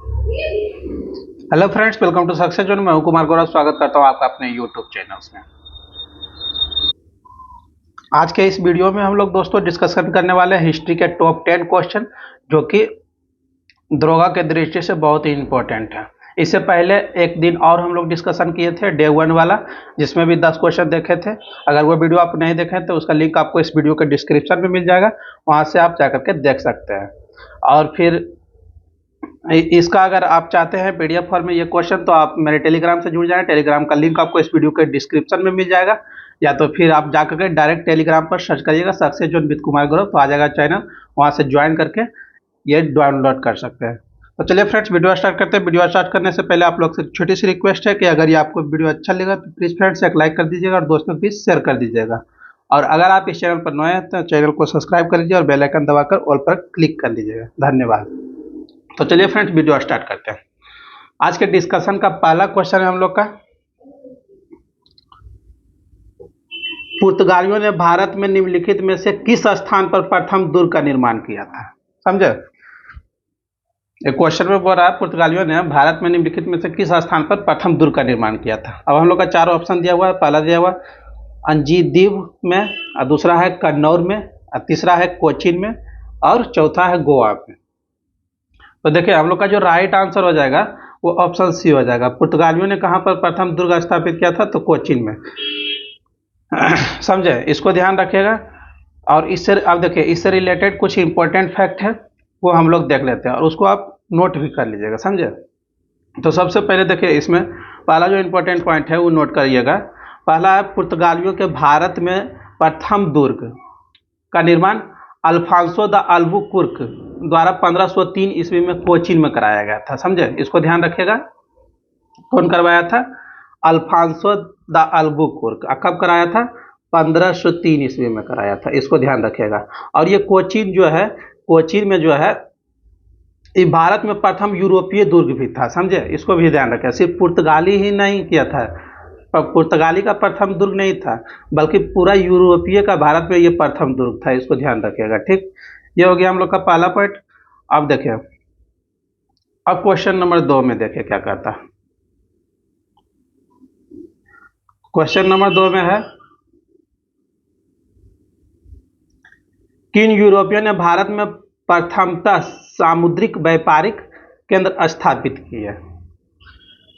Hello friends, welcome to success zone. मैं हूं कुमार गौरव। स्वागत करता हूं आपका अपने यूट्यूब चैनल्स में। आज के इस वीडियो में हम लोग दोस्तों डिस्कशन करने वाले हैं हिस्ट्री के टॉप 10 क्वेश्चन, जो कि दरोगा के दृष्टि से बहुत ही इंपॉर्टेंट है। इससे पहले एक दिन और हम लोग डिस्कशन किए थे डे 1 वाला, जिसमें भी 10 क्वेश्चन देखे थे। अगर वो वीडियो आप नहीं देखें तो उसका लिंक आपको इस वीडियो के डिस्क्रिप्शन में मिल जाएगा, वहाँ से आप जाकर के देख सकते हैं। और फिर इसका अगर आप चाहते हैं पीडीएफ फॉर्म में ये क्वेश्चन, तो आप मेरे टेलीग्राम से जुड़ जाएं। टेलीग्राम का लिंक आपको इस वीडियो के डिस्क्रिप्शन में मिल जाएगा, या तो फिर आप जाकर के डायरेक्ट टेलीग्राम पर सर्च करिएगा success zone with Kumar Gaurav, तो आ जाएगा चैनल, वहाँ से ज्वाइन करके ये डाउनलोड कर सकते हैं। तो चलिए फ्रेंड्स, वीडियो स्टार्ट करते हैं। वीडियो स्टार्ट करने से पहले आप लोग से छोटी सी रिक्वेस्ट है कि अगर ये आपको वीडियो अच्छा लगा तो प्लीज़ फ्रेंड्स एक लाइक कर दीजिएगा और दोस्तों के बीच शेयर कर दीजिएगा। और अगर आप इस चैनल पर नए हैं तो चैनल को सब्सक्राइब कर लीजिए और बेल आइकन दबाकर ऑल पर क्लिक कर लीजिएगा। धन्यवाद। तो चलिए फ्रेंड्स, वीडियो स्टार्ट करते हैं। आज के डिस्कशन का पहला क्वेश्चन है हम लोग का, पुर्तगालियों ने भारत में निम्नलिखित में से किस स्थान पर प्रथम दुर्ग का निर्माण किया था? समझे? एक क्वेश्चन में बोल रहा है पुर्तगालियों ने भारत में निम्नलिखित में से किस स्थान पर प्रथम दुर्ग का निर्माण किया था। अब हम लोग का चार ऑप्शन दिया हुआ है। पहला दिया हुआ अंजीदीव में, और दूसरा है कन्नौर में, और तीसरा है कोचीन में, और चौथा है गोवा में। तो देखिए हम लोग का जो राइट आंसर हो जाएगा वो ऑप्शन सी हो जाएगा। पुर्तगालियों ने कहाँ पर प्रथम दुर्ग स्थापित किया था? तो कोचीन में। समझे? इसको ध्यान रखिएगा। और इससे अब देखिए इससे रिलेटेड कुछ इंपॉर्टेंट फैक्ट है, वो हम लोग देख लेते हैं और उसको आप नोट भी कर लीजिएगा। समझे? तो सबसे पहले देखिए इसमें पहला जो इंपॉर्टेंट पॉइंट है वो नोट करिएगा। पहला है पुर्तगालियों के भारत में प्रथम दुर्ग का निर्माण अल्फांसो द अल्बुकुर्क द्वारा 1503 ईस्वी में कोचीन में कराया गया था। समझे? इसको ध्यान रखिएगा। कौन करवाया था? Alfonso de Albuquerque. कब कराया था? 1503 ईस्वी में कराया था। इसको ध्यान रखिएगा। और ये कोचीन जो है, कोचीन में जो है ये भारत में प्रथम यूरोपीय दुर्ग भी था। समझे? इसको भी ध्यान रखें। सिर्फ पुर्तगाली ही नहीं किया था, पुर्तगाली का प्रथम दुर्ग नहीं था, बल्कि पूरा यूरोपीय का भारत में ये प्रथम दुर्ग था। इसको ध्यान रखिएगा। ठीक, ये हो गया हम लोग का पहला पॉइंट। अब देखिए, अब क्वेश्चन नंबर 2 में देखिए क्या कहता है। क्वेश्चन नंबर 2 में है, किन यूरोपियों ने भारत में प्रथमतः सामुद्रिक व्यापारिक केंद्र स्थापित किए?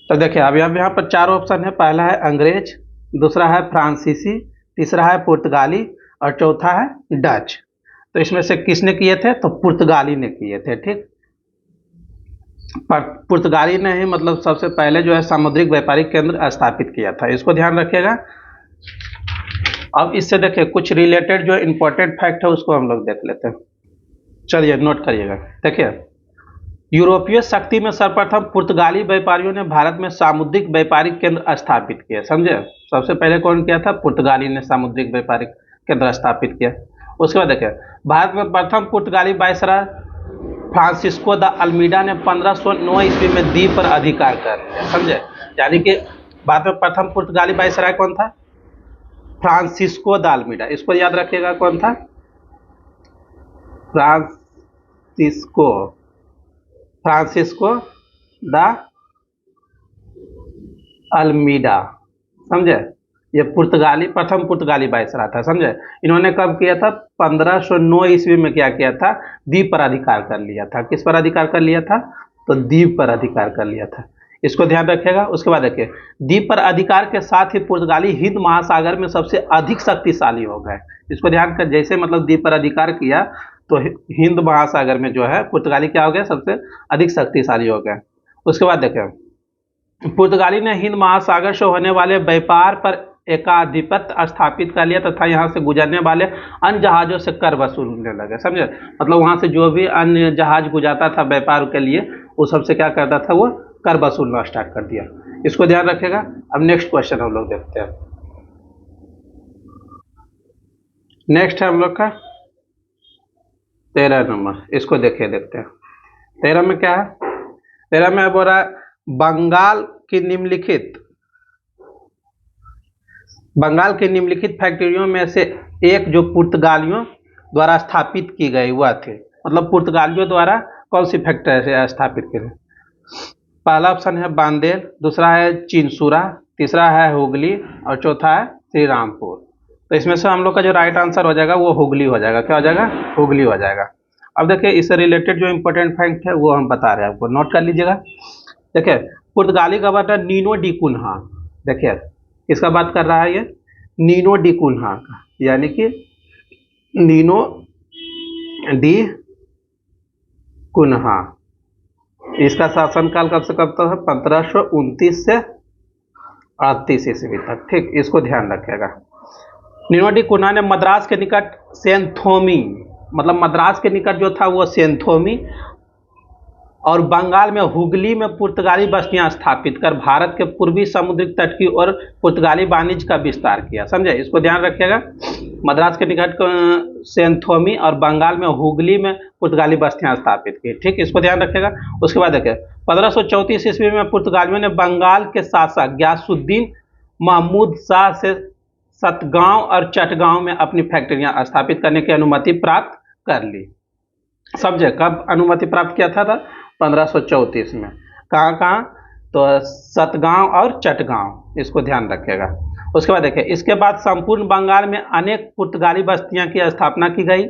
तो देखिए अब यहाँ पर चार ऑप्शन है। पहला है अंग्रेज, दूसरा है फ्रांसीसी, तीसरा है पुर्तगाली, और चौथा है डच। तो इसमें से किसने किए थे? तो पुर्तगाली ने किए थे। ठीक, पुर्तगाली ने ही मतलब सबसे पहले जो है सामुद्रिक व्यापारिक केंद्र स्थापित किया था। इसको ध्यान रखिएगा। अब इससे देखिए कुछ रिलेटेड जो इंपॉर्टेंट फैक्ट है उसको हम लोग देख लेते हैं। चलिए नोट करिएगा। देखिए, यूरोपीय शक्ति में सर्वप्रथम पुर्तगाली व्यापारियों ने भारत में सामुद्रिक व्यापारिक केंद्र स्थापित किया। समझे? सबसे पहले कौन किया था? पुर्तगाली ने सामुद्रिक व्यापारिक केंद्र स्थापित किया। उसके बाद देखिए, भारत में प्रथम पुर्तगाली वायसराय फ्रांसिस्को द अल्मीडा ने 1509 ईस्वी में द्वीप पर अधिकार कर लिया। समझे? यानी कि भारत में प्रथम पुर्तगाली वायसराय कौन था? Francisco de Almeida. इसको याद रखिएगा, कौन था? Francisco Francisco de Almeida. समझे? ये पुर्तगाली प्रथम पुर्तगाली वायसराय था। समझे? इन्होंने कब किया था? 1509 ईस्वी में क्या किया था? द्वीप पर अधिकार कर लिया था। किस पर अधिकार कर लिया था? तो द्वीप पर अधिकार कर लिया था। इसको ध्यान रखिएगा। उसके बाद देखिए, द्वीप पर अधिकार के साथ ही पुर्तगाली हिंद महासागर में सबसे अधिक शक्तिशाली हो गए। इसको ध्यान कर, जैसे मतलब द्वीप पर अधिकार किया तो हिंद महासागर में जो है पुर्तगाली क्या हो गया? सबसे अधिक शक्तिशाली हो गए। उसके बाद देखें, पुर्तगाली ने हिंद महासागर से होने वाले व्यापार पर एकाधिपत्य स्थापित कर लिया तथा यहाँ से गुजरने वाले अन्य जहाजों से कर वसूलने लगे। समझे? मतलब वहाँ से जो भी अन्य जहाज गुजरता था व्यापार के लिए, वो सबसे क्या करता था? वो कर वसूलना स्टार्ट कर दिया। इसको ध्यान रखेगा। अब नेक्स्ट क्वेश्चन हम लोग देखते हैं। नेक्स्ट है हम लोग का 13 नंबर। इसको देखते हैं 13 में क्या है। 13 में बोल रहा है, बंगाल की निम्नलिखित फैक्ट्रियों में से एक जो पुर्तगालियों द्वारा स्थापित की गई वह थी। मतलब पुर्तगालियों द्वारा कौन सी फैक्ट्री स्थापित की गई? पहला ऑप्शन है बांदेर, दूसरा है चिनसुरा, तीसरा है हुगली और चौथा है श्री रामपुर। तो इसमें से हम लोग का जो राइट आंसर हो जाएगा वो हुगली हो जाएगा। क्या हो जाएगा? हुगली हो जाएगा। अब देखिए इससे रिलेटेड जो इंपॉर्टेंट फैक्ट है वो हम बता रहे हैं आपको, नोट कर लीजिएगा। देखिए पुर्तगाली गवर्नर नीनो डी कुन्हा, देखिए किसका बात कर रहा है ये? नीनो डी कुन्हा का, यानी कि नीनो डी कुन्हा। इसका शासनकाल कब से कब तक है? 1529 से 38 ईस्वी तक। ठीक, इसको ध्यान रखिएगा। नीनो डी कुन्हा ने मद्रास के निकट सेंथोमी, मतलब मद्रास के निकट जो था वो सेंथोमी और बंगाल में हुगली में पुर्तगाली बस्तियां स्थापित कर भारत के पूर्वी समुद्री तट की ओर पुर्तगाली वाणिज्य का विस्तार किया। समझे? इसको ध्यान रखिएगा। मद्रास के निकट सेंथोमी और बंगाल में हुगली में पुर्तगाली बस्तियां स्थापित की। ठीक, इसको ध्यान रखिएगा। उसके बाद देखिए 1534 ईस्वी में पुर्तगालियों ने बंगाल के शासक ग्यासुद्दीन महमूद शाह से सतगांव और चटगांव में अपनी फैक्ट्रियां स्थापित करने की अनुमति प्राप्त कर ली। समझे? कब अनुमति प्राप्त किया था? 1534 में। कहाँ कहाँ? तो सतगांव और चटगांव, इसको ध्यान रखिएगा। उसके बाद देखिए इसके बाद संपूर्ण बंगाल में अनेक पुर्तगाली बस्तियां की स्थापना की गई।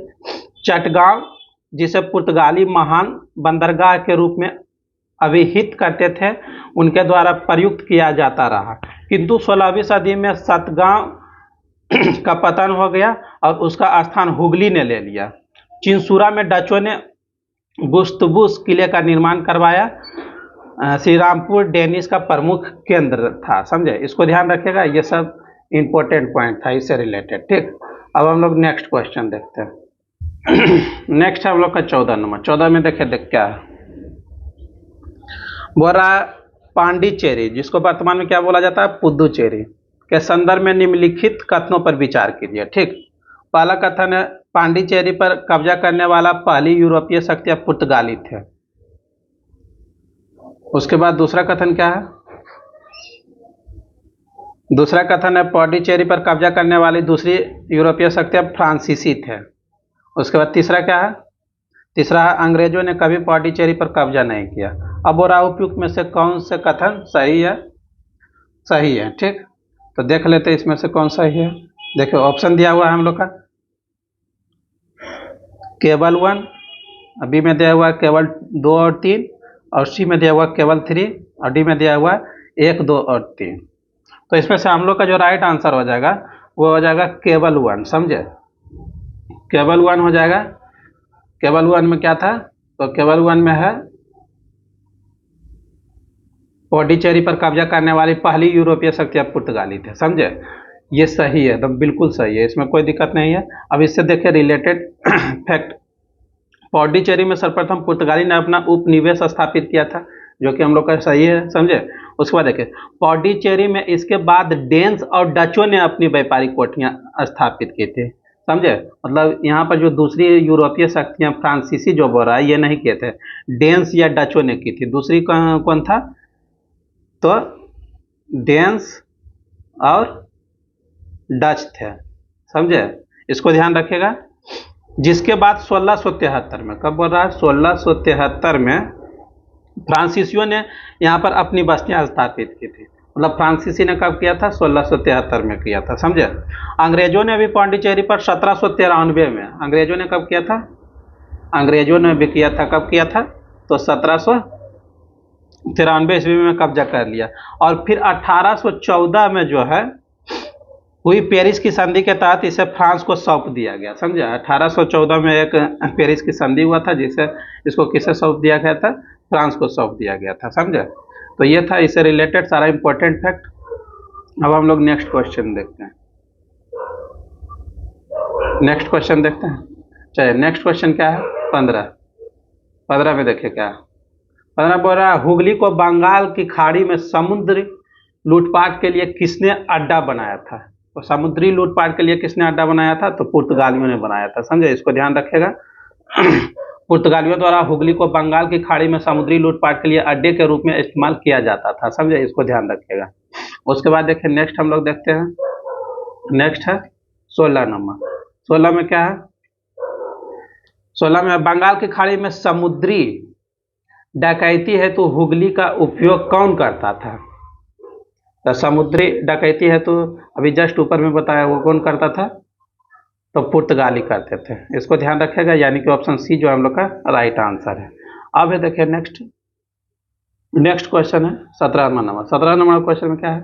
चटगांव, जिसे पुर्तगाली महान बंदरगाह के रूप में अभिहित करते थे, उनके द्वारा प्रयुक्त किया जाता रहा, किंतु 16वीं सदी में सतगांव का पतन हो गया और उसका स्थान हुगली ने ले लिया। चिनसुरा में डचों ने गुस्तबुस किले का निर्माण करवाया। श्री रामपुर डेनिश का प्रमुख केंद्र था। समझे? इसको ध्यान रखिएगा, ये सब इंपॉर्टेंट पॉइंट था इससे रिलेटेड। ठीक, अब हम लोग नेक्स्ट क्वेश्चन देखते हैं। नेक्स्ट है हम लोग का 14 नंबर। 14 में देखिए देख क्या है, बोल रहा है पांडिचेरी, जिसको वर्तमान में क्या बोला जाता है? पुदुचेरी के संदर्भ में निम्नलिखित कथनों पर विचार कीजिए। ठीक, पहला कथन है पांडिचेरी पर कब्जा करने वाला पहली यूरोपीय शक्तियां पुर्तगाली थे। उसके बाद दूसरा कथन क्या है? दूसरा कथन है पांडिचेरी पर कब्जा करने वाली दूसरी यूरोपीय शक्तियां फ्रांसीसी थे। उसके बाद तीसरा क्या है? तीसरा है अंग्रेजों ने कभी पांडिचेरी पर कब्जा नहीं किया। अब वो उपयुक्त में से कौन से कथन सही है? सही है। ठीक, तो देख लेते हैं इसमें से कौन सही है। देखिए ऑप्शन दिया हुआ है हम लोग का केवल 1, बी में दिया हुआ है केवल 2 और 3, और सी में दिया हुआ केवल 3, और डी में दिया हुआ 1, 2 और 3। तो इसमें से हम लोग का जो राइट आंसर हो जाएगा वो हो जाएगा केवल 1। समझे? केवल 1 हो जाएगा। केवल 1 में क्या था? तो केवल 1 में है पांडिचेरी पर कब्जा करने वाली पहली यूरोपीय शक्तियां पुर्तगाली थे। समझे? ये सही है, तो बिल्कुल सही है, इसमें कोई दिक्कत नहीं है। अब इससे देखिए रिलेटेड फैक्ट, पांडिचेरी में सर्वप्रथम पुर्तगाली ने अपना उपनिवेश स्थापित किया था, जो कि हम लोग का सही है। समझे? उसके बाद देखिए पांडिचेरी में इसके बाद डेन्स और डचों ने अपनी व्यापारिक कोठियां स्थापित की थी। समझे? मतलब यहाँ पर जो दूसरी यूरोपीय शक्तियां फ्रांसीसी जो बोल रहा है ये नहीं किए थे, डेन्स या डचों ने की थी। दूसरी कौन था? तो डेन्स और डच थे। समझे? इसको ध्यान रखिएगा। जिसके बाद 1673 में, कब बोल रहा है? 1673 में फ्रांसीसियों ने यहाँ पर अपनी बस्तियां स्थापित की थी। मतलब फ्रांसीसी ने कब किया था? 1673 में किया था। समझे? अंग्रेजों ने भी पांडिचेरी पर 1793 में, अंग्रेजों ने कब किया था? अंग्रेजों ने भी किया था। कब किया था? तो 1793 ईस्वी में कब्जा कर लिया। और फिर 1814 में जो है हुई पेरिस की संधि के तहत इसे फ्रांस को सौंप दिया गया। समझे? 1814 में एक पेरिस की संधि हुआ था, जिसे इसको किसे सौंप दिया गया था? फ्रांस को सौंप दिया गया था। समझे? तो ये था इससे रिलेटेड सारा इंपॉर्टेंट फैक्ट। अब हम लोग नेक्स्ट क्वेश्चन देखते हैं। नेक्स्ट क्वेश्चन देखते हैं। चलिए नेक्स्ट क्वेश्चन क्या है? 15 में देखिए क्या है। 15 बोल रहा है हुगली को बंगाल की खाड़ी में समुद्री लूटपाट के लिए किसने अड्डा बनाया था? तो समुद्री लूटपाट के लिए किसने अड्डा बनाया था? तो पुर्तगालियों ने बनाया था। समझे? इसको ध्यान रखिएगा। पुर्तगालियों द्वारा हुगली को बंगाल की खाड़ी में समुद्री लूटपाट के लिए अड्डे के रूप में इस्तेमाल किया जाता था। समझे? इसको ध्यान रखिएगा। उसके बाद देखिए नेक्स्ट हम लोग देखते हैं। नेक्स्ट है 16 नंबर। 16 में क्या है? 16 में बंगाल की खाड़ी में समुद्री डकैती हेतु हुगली का उपयोग कौन करता था? तो समुद्री डकैती हेतु अभी जस्ट ऊपर में बताया वो कौन करता था? तो पुर्तगाली करते थे। इसको ध्यान रखेगा, यानी कि ऑप्शन सी जो हम लोग का राइट आंसर है। अब है देखिए नेक्स्ट क्वेश्चन है 17वां नंबर क्वेश्चन में क्या है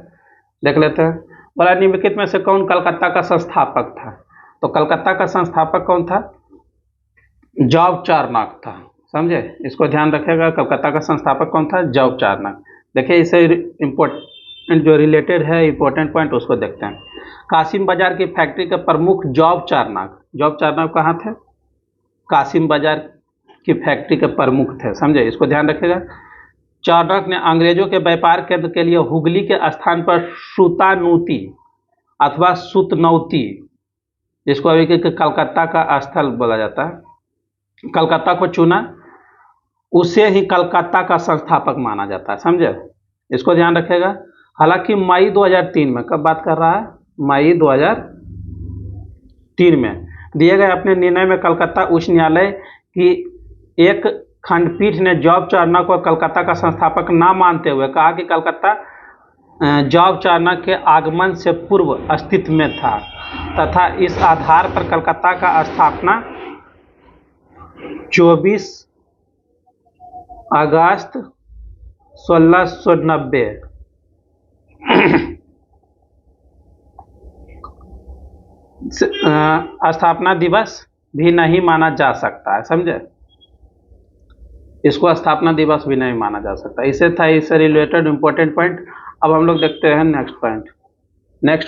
देख लेते हैं। बोला निम्नलिखित में से कौन कलकत्ता का संस्थापक था? तो कलकत्ता का संस्थापक कौन था? जॉब चार्नक था। समझे, इसको ध्यान रखेगा। कलकत्ता का संस्थापक कौन था? जॉब चार्नक। देखिए इसे इम्पोर्टेंट जो रिलेटेड है इंपॉर्टेंट पॉइंट उसको देखते हैं। कासिम बाजार की फैक्ट्री के प्रमुख जॉब चार्नक कहाँ थे? कासिम बाजार की फैक्ट्री के प्रमुख थे। समझे, इसको ध्यान रखेगा। चार्नक ने अंग्रेजों के व्यापार केंद्र के लिए हुगली के स्थान पर सुतानूती अथवा सुतनौती, जिसको अभी के कलकत्ता का स्थल बोला जाता है, कलकत्ता को चुना। उसे ही कलकत्ता का संस्थापक माना जाता है। समझे, इसको ध्यान रखेगा। हालांकि मई 2003 में, कब बात कर रहा है? मई 2003 में दिए गए अपने निर्णय में कलकत्ता उच्च न्यायालय की एक खंडपीठ ने जॉब चार्नक को कलकत्ता का संस्थापक ना मानते हुए कहा कि कलकत्ता जॉब चार्नक के आगमन से पूर्व अस्तित्व में था तथा इस आधार पर कलकत्ता का स्थापना 24 अगस्त 1690 स्थापना दिवस भी नहीं माना जा सकता है। समझे, इसको स्थापना दिवस भी नहीं माना जा सकता। इससे रिलेटेड इंपॉर्टेंट पॉइंट। अब हम लोग देखते हैं नेक्स्ट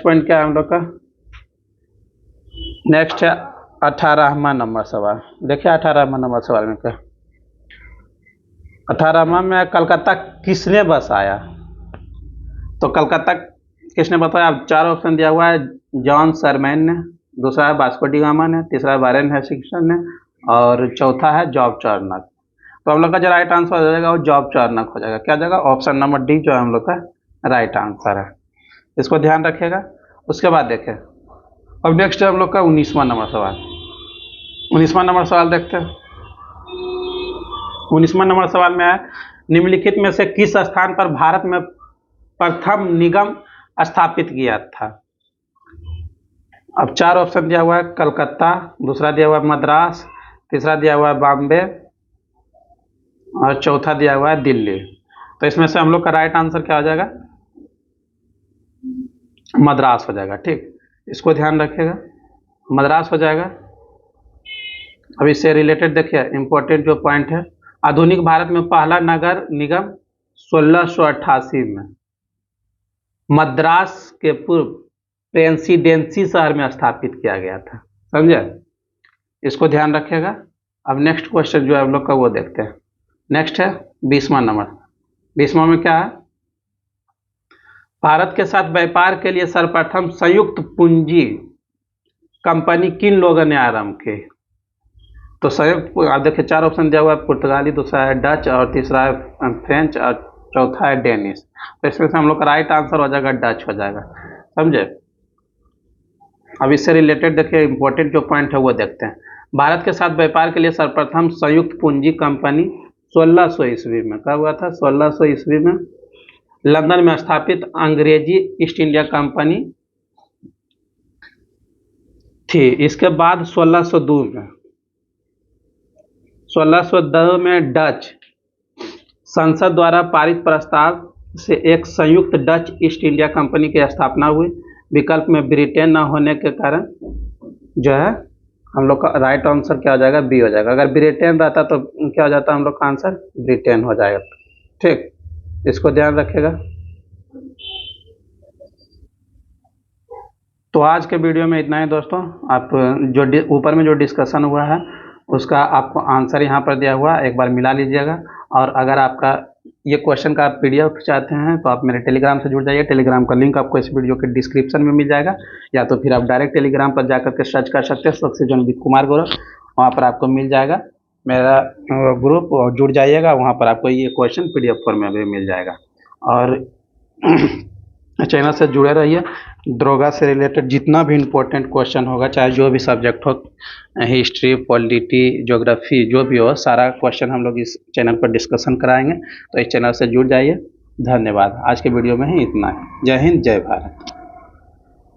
पॉइंट क्या है हम लोग का? नेक्स्ट है 18वां नंबर सवाल। देखिए 18वां नंबर सवाल में क्या? 18वां में कलकत्ता किसने बसाया? तो कलकत्ता किसने बताया? अब 4 ऑप्शन दिया हुआ है। जॉन सरमैन ने, दूसरा है वास्को डी गामा ने, तीसरा है वारेन हेस्टिंग्स ने, और चौथा है जॉब चार्नक। तो हम लोग का जो राइट आंसर हो जाएगा वो जॉब चार्नक हो जाएगा। क्या जाएगा? ऑप्शन नंबर डी जो है हम लोग का राइट आंसर है। इसको ध्यान रखिएगा। उसके बाद देखें, अब नेक्स्ट है हम लोग का 19वां नंबर सवाल। 19वां नंबर सवाल देखते हैं। 19वां नंबर सवाल में है निम्नलिखित में से किस स्थान पर भारत में प्रथम निगम स्थापित किया था? अब 4 ऑप्शन दिया हुआ है। कलकत्ता, दूसरा दिया हुआ है मद्रास, तीसरा दिया हुआ है बॉम्बे, और चौथा दिया हुआ है दिल्ली। तो इसमें से हम लोग का राइट आंसर क्या हो जाएगा? मद्रास हो जाएगा। ठीक, इसको ध्यान रखिएगा, मद्रास हो जाएगा। अब इससे रिलेटेड देखिए इंपॉर्टेंट जो पॉइंट है, आधुनिक भारत में पहला नगर निगम 1688 में मद्रास के पूर्व प्रेसिडेंसी शहर में स्थापित किया गया था। समझे, इसको ध्यान रखिएगा। अब नेक्स्ट क्वेश्चन जो है हम लोग का वो देखते हैं। नेक्स्ट है 20वां नंबर। 20वां में क्या है? भारत के साथ व्यापार के लिए सर्वप्रथम संयुक्त पूंजी कंपनी किन लोगों ने आरंभ की? तो संयुक्त, आप देखिए 4 ऑप्शन दिया हुआ है। पुर्तगाली, दूसरा है डच, और तीसरा है फ्रेंच, और चौथा है डेनिश। तो इसमें से हम लोग का राइट आंसर हो जाएगा डच हो जाएगा। समझे, अब इससे रिलेटेड देखिए इंपॉर्टेंट जो पॉइंट है वो देखते हैं। भारत के साथ व्यापार के लिए सर्वप्रथम संयुक्त पूंजी कंपनी 1600 ईस्वी में, कब हुआ था? 1600 ईस्वी में लंदन में स्थापित अंग्रेजी ईस्ट इंडिया कंपनी थी। इसके बाद 1602 में डच संसद द्वारा पारित प्रस्ताव से एक संयुक्त डच ईस्ट इंडिया कंपनी की स्थापना हुई। विकल्प में ब्रिटेन न होने के कारण जो है हम लोग का राइट आंसर क्या हो जाएगा? बी हो जाएगा। अगर ब्रिटेन रहता तो क्या हो जाता हम लोग का आंसर? ब्रिटेन हो जाएगा। ठीक, इसको ध्यान रखेगा। तो आज के वीडियो में इतना ही दोस्तों। आप जो ऊपर में जो डिस्कशन हुआ है उसका आपको आंसर यहाँ पर दिया हुआ है, एक बार मिला लीजिएगा। और अगर आपका ये क्वेश्चन का PDF चाहते हैं तो आप मेरे टेलीग्राम से जुड़ जाइए। टेलीग्राम का लिंक आपको इस वीडियो के डिस्क्रिप्शन में मिल जाएगा, या तो फिर आप डायरेक्ट टेलीग्राम पर जाकर के सर्च कर सकते हैं सक्सेजन विद कुमार गौरव, वहाँ पर आपको मिल जाएगा मेरा ग्रुप, और जुड़ जाइएगा। वहाँ पर आपको ये क्वेश्चन PDF फॉर्म में भी मिल जाएगा। और चैनल से जुड़े रहिए। दरोगा से रिलेटेड जितना भी इम्पोर्टेंट क्वेश्चन होगा, चाहे जो भी सब्जेक्ट हो, हिस्ट्री, पॉलिटी, ज्योग्राफी, जो भी हो, सारा क्वेश्चन हम लोग इस चैनल पर डिस्कशन कराएंगे। तो इस चैनल से जुड़ जाइए। धन्यवाद। आज के वीडियो में ही इतना है। जय हिंद, जय भारत।